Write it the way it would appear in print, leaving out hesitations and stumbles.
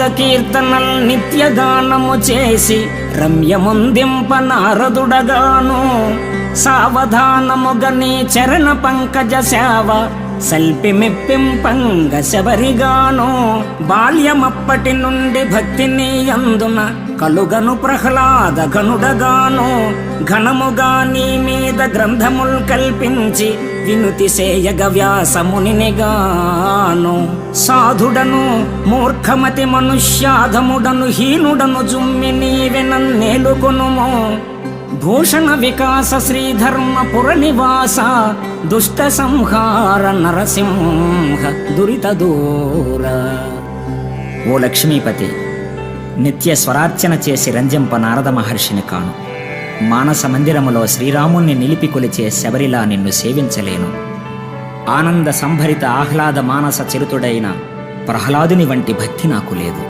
కీర్తనల్ నిత్యగానము చేసి రమ్యముందింప నారదుడగాను సావధానముగని చరణ పంకజ సేవ సల్పి మెప్పింపంగ శబరిగాను బాల్యమప్పటి నుండి భక్తిని అందున కలుగను ప్రహ్లాద గనుడగాను ఘనముగా నీ మీద గ్రంథముల్ కల్పించి వినుతి సేయగ వ్యాసమునిగాను సాధుడను మూర్ఖమతి మనుష్యాధముడను హీనుడను జుమ్మి నీవె నన్నేలుకొనుము భూషణ వికాస శ్రీధర్మపుర నివాస దుష్ట సంహార నరసింహ దురిత దూర. ఓ లక్ష్మీపతి, నిత్య స్వరార్చన చేసి రంజింప నారద మహర్షిని కాను. మానస మందిరములో శ్రీరాముణ్ణి నిలిపి కొలిచే శబరిలా నిన్ను సేవించలేను. ఆనంద సంభరిత ఆహ్లాద మానస చరితుడైన ప్రహ్లాదుని వంటి భక్తి నాకు లేదు.